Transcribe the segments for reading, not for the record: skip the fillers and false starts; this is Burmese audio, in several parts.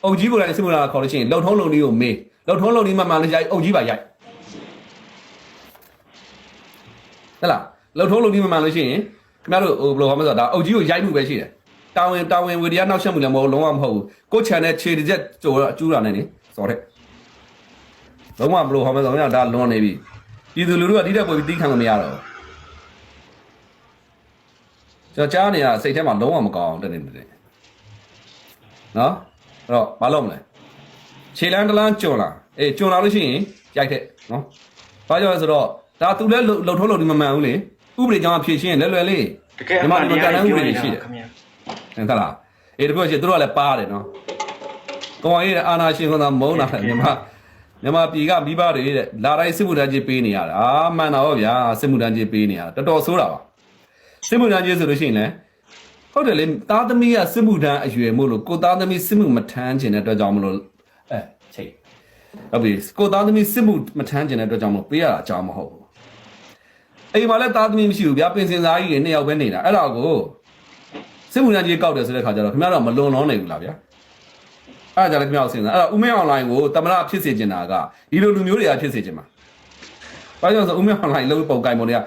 အုပ်ကြီးကိုလည်းစစ်မှုထမ်းခေါ်လို့ရှိရင်လှုပ်ထုံးလုံလေးကိုမေးလှုပ်ထုံးလုံလေးမှမှလည်းရိုက်အုပ်ကြီးပါရိုက်ဟဲ့လားလှုပ်ထုံးလုံလေးမှမှလို့ရှိရင်ခင်ဗျားတို့ဟိုဘယ်လိုဟောမလဲဆိုတော့ဒါအုပ်ကြီးကိုရိုက်မှုပဲရှိတယ်တာဝန်ဝေတရားနောက်ဆက်မှုလည်းမဟုတ်လုံးဝမဟုတ်ဘူးကိုချန်တဲ့ခြေတစ်ချက်ကျိုးကျူးတာနဲ့နေစော်တဲ့လုံးဝဘယ်လိုဟောမလဲဆိုတော့ဒါလွန်နေပြီပြည်သူလူထုကဒီတက်ပေါ်ပြီးတီးခံလို့မရတော့ကျွန်တော်ကြားနေတာစိတ်ထဲမှာလုံးဝမကောင်းအောင်တက်နေတယ်နော်အဲ့တော့မလုပ်မလဲခြေလန်းတလန်းကျွန်းလာကျွန်းလာလို့ရှိရင်ရိုက်တဲ့နော်ဘာကြောင့်လဲဆိုတော့ဒါသူလည်းလှုပ်ထုံးလို့ဒီမမှန်ဘူးလေဥပဒေကြောင့်ဖြည့်ရှင်းလွယ်လွယ်လေးဒီမှာဒီကန်တန်းဥပဒေရှိတယ်ဟုတ်လားတပြောရှိသူတို့ကလည်းပါတယ်နော်ကောင်ရေးအာနာရှင်ကမုန်းတာမြန်မာပြည်ကမိဘတွေတဲ့လာတိုင်းစစ်မှုထမ်းကြီးပေးနေရတာမှန်တော့ဗျာစစ်မှုထမ်းကြီးပေးနေရတာတော်တော်ဆိုးတာပါစစ်မှုထမ်းကြီးဆိုလို့ရှိရင်လည်းဟုတ်တယ်လေသားသမီးကစစ်မှုထမ်းအရွယ်မို့လို့ကိုသားသမီးစစ်မှုမထမ်းခြင်းတဲ့အတွက်ကြောင့်မလို့ချိတ်ဟုတ်ပြီကိုသားသမီးစစ်မှုမထမ်းခြင်းတဲ့အတွက်ကြောင့်မလို့ပေးရတာအကြောင်းမဟုတ်ဘူးအိမ်မှာလည်းသားသမီးမရှိဘူးဗျာပင်စင်စားကြီးတွေနှစ်ယောက်ပဲနေတာအဲ့ဒါကိုစစ်မှုထမ်းကြီးကောက်တယ်ဆိုတဲ့ခါကျတော့ခင်ဗျားတော့မလွန်လုံးနိုင်ဘူးလားဗျာအဲ့ဒါကြလည်းခင်ဗျားစဉ်းစားအဲ့တော့ဦးမင်းအွန်လိုင်းကိုတမနာဖြစ်စေချင်တာကဒီလိုလူမျိုးတွေကဖြစ်စေချင်မှာဘာကြောင့်ဆိုဦးမင်းအွန်လိုင်းလုံးပုံကိုင်ပုံတွေက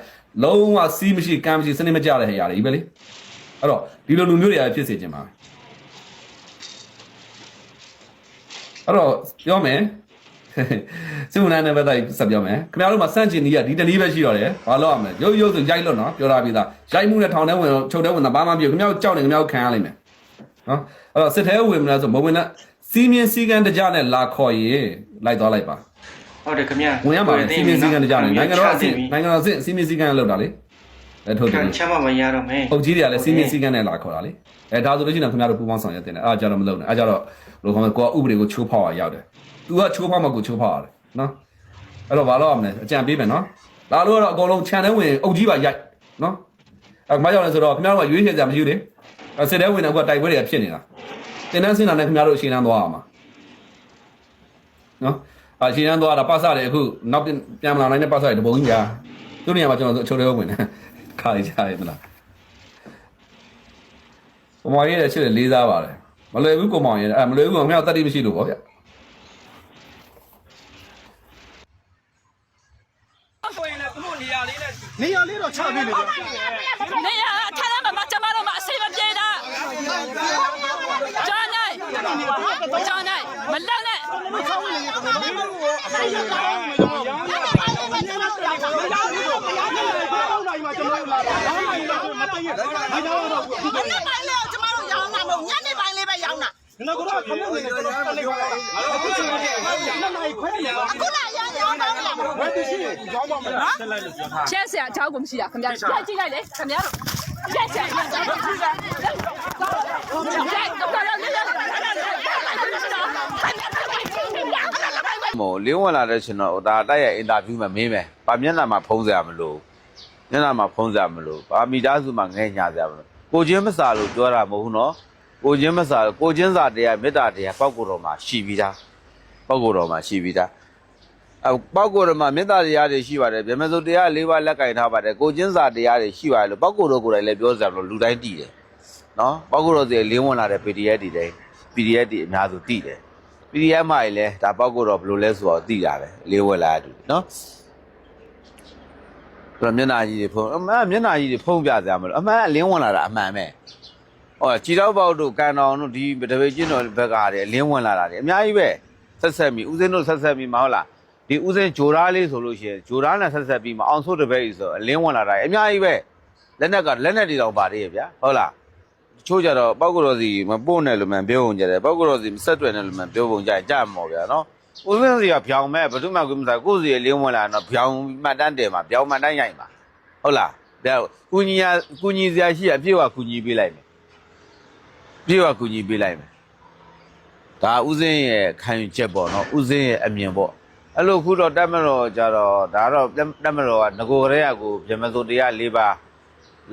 လုံးဝစီးမရှိကမ်းမရှိစနစ်မကျတဲ့ဟဲ့ရတယ်ကြီးပဲလေအဲ့တော့ဒီလိုလူမျိုးတွေကဖြစ်စေချင်မှာအဲ့တော့ပြောမယ်စစ်မှုထမ်းနဲ့ပဲတိုက်ဆက်ပြောမယ်ခင်ဗျားတို့မှာစန့်ကျင်ကြီးကဒီတနည်းပဲရှိတော့တယ်ဘာလို့ရမလဲရုပ်ဆိုရိုက်လို့နော်ပြောတာပြီးသားရိုက်မှုနဲ့ထောင်ထဲဝင်ချုပ်ထဲဝင်တာဘာမှမပြောခင်ဗျားတို့ကြောက်နေခင်ဗျားတို့ခံရလိမ့်မယ်နော်အဲ့တော့စစ်ထဲဝင်မလားဆိုမဝင်နဲ့စီးမြင်စည်းကမ်းတကြနဲ့လာခေါ်ရင်လိုက်သွားလိုက်ပါဟုတ်တယ်ခင်ဗျာဝင်ရမှာစီးမြင်စည်းကမ်းတကြနဲ့နိုင်ငံတော်အဆင့်စီးမြင်စည်းကမ်းလောက်တာလေထုတ်တယ်ချမ်းမမရတော့မယ်အုပ်ကြီးတွေကလည်းစီးမြင်စည်းကမ်းနဲ့လာခေါ်တာလေဒါဆိုလို့ရှိရင်ခင်ဗျားတို့ပူပေါင်းဆောင်ရတဲ့အဲ့ဒါကြတော့မလုပ်နဲ့အဲ့ကြတော့ဘယ်လိုခေါ်မလဲကိုကဥပဒေကိုချိုးဖောက်ရရောက်တယ်သူကချိုးဖောက်မှကိုချိုးဖောက်ရတယ်နော်အဲ့တော့ဘာလို့ရမလဲအကြံပေးမယ်နော်လာလို့တော့အကုန်လုံးခြံထဲဝင်အုပ်ကြီးပါရိုက်နော်အဲ့ဘာကြောင့်လဲဆိုတော့ခင်ဗျားတို့ကရွေးချယ်စရာမရှိဘူးလေစစ်ထဲဝင်တော့ကတိုက်ပွဲတွေကဖြစ်နေတာတင်တန်းစင်တာနဲ့ခင်ဗျားတို့အချိန်တန်းသွားရမှာနော်အချိန်တန်းသွားတာပတ်စတယ်အခုနောက်ပြန်မလာနိုင်တဲ့ပတ်စတယ်တပုံကြီးညာသူ့နေရာမှာကျွန်တော်အချုပ်ထဲဝင်တယ်ခါရကြရမလားကိုမောင်ရဲ့ချစ်လေးစားပါတယ်မလွယ်ဘူးကိုမောင်ရဲ့မလွယ်ဘူးခင်ဗျားတတိမရှိလို့ပေါ့ဗျနေရာလေးတော့ချပေးလေဗျာနေရာထားရမှာကျမတို့မအစိမပြေတာကျောင်းနိုင်မလက်နဲ့နော်ကတော့ခမလို့နေတော့တလေးပါအခုချိန်မှာနိုင်ခွဲနေပါအခုလာရအောင်တော့လာမှာဘယ်သူရှိကြောင်းပါမလားဆက်လိုက်လို့ပြောထားရှက်ဆရာအเจ้าကိုမရှိတာခင်ဗျားကြည့်လိုက်လေခင်ဗျားတို့ရှက်တော့မို့လင်းဝင်လာတဲ့ရှင်တော့ဒါတိုက်ရအင်တာဗျူးမှာမင်းပဲဗာမျက်နှာမှာဖုံးစရာမလိုမျက်နှာမှာဖုံးစရာမလိုဗာမိသားစုမှာငဲ့ညာစရာမလိုကိုချင်းမစာလို့ပြောတာမဟုတ်ဘူးနော်ကိုချင်းမစာကိုချင်းစာတရားမေတ္တာတရားပောက်ကိုတော်မှာရှိပြီးသားပောက်ကိုတော်မှာရှိပြီးသားပောက်ကိုတော်မှာမေတ္တာတရားတွေရှိပါတယ်ဗြဟ္မစုတရား၄ပါးလက်ကင်ထားပါတယ်ကိုချင်းစာတရားတွေရှိပါတယ်လို့ပောက်ကိုတော်ကိုယ်တိုင်လည်းပြောစရာမလိုလူတိုင်းတည်တယ်နော်ပောက်ကိုတော်စီလင်းဝင်လာတဲ့ PDF တွေတိုင်း PDF တွေအများစုတည်တယ် PDF မှာလည်းဒါပောက်ကိုတော်ဘယ်လိုလဲဆိုတော့တည်တာပဲလေးဝင်လာတူနော်ဆိုတော့မျက်နှာကြီးတွေဖုံးမျက်နှာကြီးတွေဖုံးပြစရာမလိုအမှန်လင်းဝင်လာတာအမှန်ပဲဟောကြည်တော့ပေါက်တို့ကန်တော်တို့ဒီတပည့်ချင်းတော်ဘက်ကတွေအလင်းဝင်လာတာတွေအများကြီးပဲဆက်ဆက်ပြီးဦးစင်းတို့ဆက်ဆက်ပြီးမဟုတ်လားဒီဦးစင်းဂျိုရားလေးဆိုလို့ရှိရင်ဂျိုရားနဲ့ဆက်ဆက်ပြီးမအောင်ဆိုးတပည့်ကြီးဆိုအလင်းဝင်လာတာအများကြီးပဲလက်နက်ကလက်နက်တွေတော့ပါသေးရဲ့ဗျာဟုတ်လားချိုးကြတော့ပောက်ကိုတော်စီမပို့နဲ့လို့မှပြောပုံကြတယ်ပောက်ကိုတော်စီမဆက်တွယ်နဲ့လို့မှပြောပုံကြကြမှာဗျာနော်ဦးစင်းစီကဖြောင်မဲ့ဘယ်သူမှကိုမစားကိုယ်စီအလင်းဝင်လာတော့ဖြောင်မှတ်တန်းတယ်မှာဖြောင်မှတ်တန်းရိုက်မှာဟုတ်လားဒါကူညီစရာရှိအပြည့်အဝကူညီပေးလိုက်မယ်ပြေဝကူညီပေးလိုက်မယ်ဒါဥစဉ်ရဲ့ခံယူချက်ပေါ့နော်ဥစဉ်ရဲ့အမြင်ပေါ့အဲ့လိုခုတော့တက်မတော်ကြတော့ဒါတော့တက်မတော်ကငကိုကလေးကကိုဗြဟ္မစုတရား၄ပါး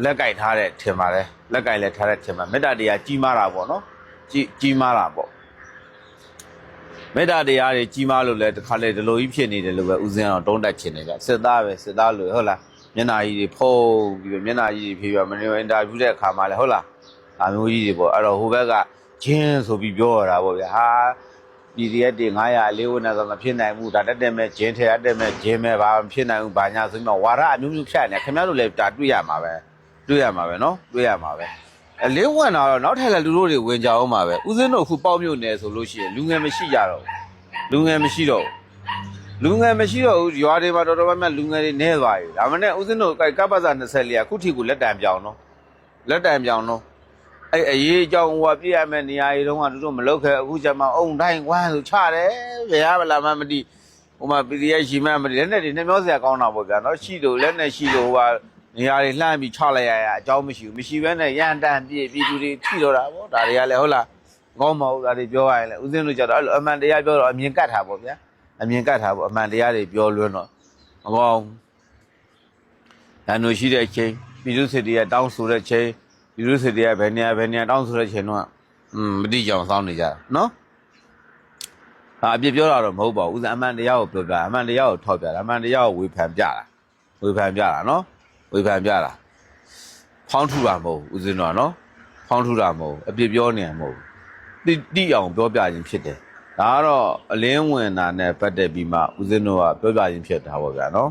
လက်ကင်ထားတဲ့ထင်ပါတယ်လက်ကင်လည်းထားတဲ့ထင်ပါမေတ္တာတရားကြီးမားတာပေါ့နော်ကြီးမားတာပေါ့မေတ္တာတရားတွေကြီးမားလို့လည်းတစ်ခါလေဒီလိုကြီးဖြစ်နေတယ်လို့ပဲဥစဉ်အောင်တုံးတက်ချင်နေကြစစ်သားပဲစစ်သားလို့ဟုတ်လားမျက်နှာကြီးတွေဖုံးပြီးမျက်နှာကြီးတွေဖြေပြမနေအင်တာဗျူးတဲ့အခါမှာလည်းဟုတ်လားဒါမျိုးကြီးတွေပေါ့အဲ့တော့ဟိုဘက်က ဂျင်းဆိုပြီးပြောရတာပေါ့ဗျာဟာပြည်ဒီရက်တွေ900လေးဝင်နေဆိုမဖြစ်နိုင်ဘူးဒါတက်မဲ့ဂျင်းထဲတက်မဲ့ဂျင်းမဲ့ဘာမဖြစ်နိုင်ဘူးဘာညာဆိုပြီးမှဝါရအမျိုးမျိုးဖြတ်နေခင်ဗျားတို့လည်းဒါတွေ့ရမှာပဲနော်တွေ့ရမှာပဲအလင်းဝင်လာတော့နောက်ထပ်လည်းလူတို့တွေဝင်ကြအောင်မှာပဲဦးစင်းတို့အခုပေါက်မြို့နယ်ဆိုလို့ရှိရင်လူငယ်မရှိကြတော့လူငယ်မရှိတော့ဘူးရွာတွေမှာတော်တော်များများလူငယ်တွေနေသွားပြီဒါမှနဲ့ဦးစင်းတို့ကပ်ပတ်စာ24အခုထိကိုလက်တံပြောင်းတော့အဲ့အရေးအကြောင်းဟိုကပြည့်ရမယ့်နေရာတွေတုန်းကတို့မလောက်ခဲ့အခုကျမှအုံတိုင်းဝမ်းဆိုချတယ်ဘယ်ရမလားမသိဟိုမှာ PDF ရှိမှမသိလက်နဲ့တွေနှမျောစရာကောင်းတာပေါ့ဗျာနော်ရှိလို့လက်နဲ့ရှိလို့ဟိုကနေရာတွေလှမ်းပြီးချလိုက်ရအကြောင်းမရှိဘဲနဲ့ရန်တန်ပြည့်ပြည်သူတွေထိတော့တာပေါ့ဒါတွေကလည်းဟုတ်လားကောင်းမဟုတ်ဒါတွေပြောရရင်လည်းဦးစင်းတို့ကြတော့အဲ့လိုအမှန်တရားပြောတော့အမြင်ကတ်တာပေါ့ဗျာအမြင်ကတ်တာပေါ့အမှန်တရားတွေပြောလွန်းတော့မကောင်းရန်တို့ရှိတဲ့အချိန်ပြည်သူစစ်တွေကတောင်းဆိုတဲ့ချိန်ပြည်သူစစ်တွေကဘယ်နေရာတောင်းဆိုတဲ့ချိန်တော့မတိကြအောင်စောင်းနေကြတာနော်အပြစ်ပြောတာတော့မဟုတ်ပါဘူးဦးစင်းအမှန်တရားကိုပြောပြအမှန်တရားကိုထောက်ပြအမှန်တရားကိုဝေဖန်ပြတာနော်ဝေဖန်ပြတာဖောင်းထူတာမဟုတ်ဦးစင်းတော့နော်ဖောင်းထူတာမဟုတ်အပြစ်ပြောနေမှာမဟုတ်တိအောင်ပြောပြခြင်းဖြစ်တယ်ဒါကတော့အလင်းဝင်တာနဲ့ပတ်သက်ပြီးမှဦးစင်းတို့ကပြောပြခြင်းဖြစ်တာပေါ့ဗျာနော်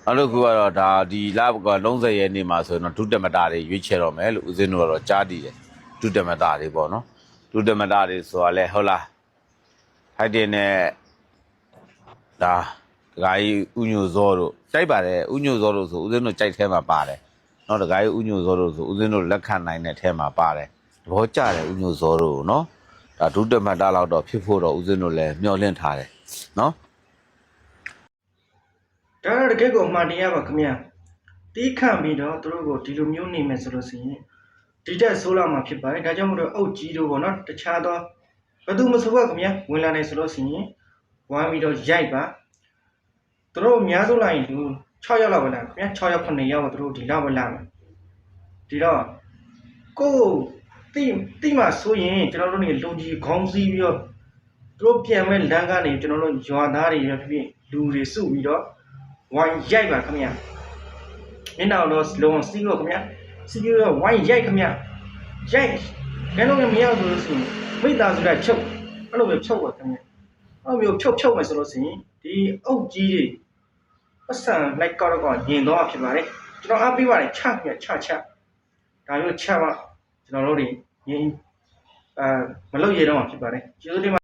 နောက်တစ်ခုကတော့ဒါဒီလက30ရက်နေ့မှာဆိုရင်တော့ဒုတမတာတွေရွေးချယ်တော့မယ်လို့ဦးစင်းတို့ကတော့ကြားတည်တယ်ဒုတမတာတွေပေါ့နော်ဒုတမတာတွေဆိုတာလဲဟုတ်လားထိုက်တင်နဲ့ဒါဒကာကြီးဥညိုဇောတို့တိုက်ပါတယ်ဥညိုဇောတို့ဆိုဦးစင်းတို့ကြိုက်ထဲမှာပါတယ်နော်ဒကာကြီးဥညိုဇောတို့ဆိုဦးစင်းတို့လက်ခံနိုင်တဲ့ထဲမှာပါတယ်သဘောကျတယ်ဥညိုဇောတို့နော်ဒါဒုတမတာလောက်တော့ဖြစ်ဖို့တော့ဦးစင်းတို့လည်းမျှော်လင့်ထားတယ်နော် ဒါတော့တကယ်ကိုမှန်တရားပါခင်ဗျာတီးခန့်ပြီးတော့သူတို့ကိုဒီလိုမျိုးနေမယ်ဆိုလို့ရှိရင်ဒီတက်ဆိုးလာမှာဖြစ်ပါတယ်ဒါကြောင့်မို့လို့အုတ်ကြီးတို့ပေါ့နော်တခြားသောဘယ်သူမဆိုကခင်ဗျာဝင်လာနေဆိုလို့ရှိရင်ဝိုင်းပြီးတော့ရိုက်ပါသူတို့အများဆုံးလာရင်လူ6ယောက်လောက်ပဲလာခင်ဗျာ6ယောက်9ယောက်သူတို့ဒီလောက်ပဲလာမယ်ဒီတော့ကိုတိမှဆိုရင်ကျွန်တော်တို့နေလုံကြီးခေါင်းစည်းပြီးတော့သူတို့ပြန်မဲ့လမ်းကနေကျွန်တော်တို့ရွာသားတွေရဖြစ်လူတွေစုပြီးတော့ဝိုင်းရိုက်ပါခင်ဗျာမင်းတို့တော့လုံးစီးလို့ခင်ဗျာစီးပြီးတော့ဝိုင်းရိုက်ခင်ဗျာရိုက်ဘယ်လိုမရဆိုလို့ရှိရင်မိသားစုကချုပ်အဲ့လိုမျိုးချုပ်ပါခင်ဗျာအဲ့လိုမျိုးဖြုတ်မယ်ဆိုလို့ရှိရင်ဒီအုတ်ကြီးတွေပတ်စံလိုက်ကောက်ညင်တော့ဖြစ်ပါတယ်ကျွန်တော်အားပေးပါတယ်ချခင်ဗျာချဒါမျိုးချမှကျွန်တော်တို့တွေညင်မလုပ်ရတော့ဖြစ်ပါတယ်ကျေးဇူးတင်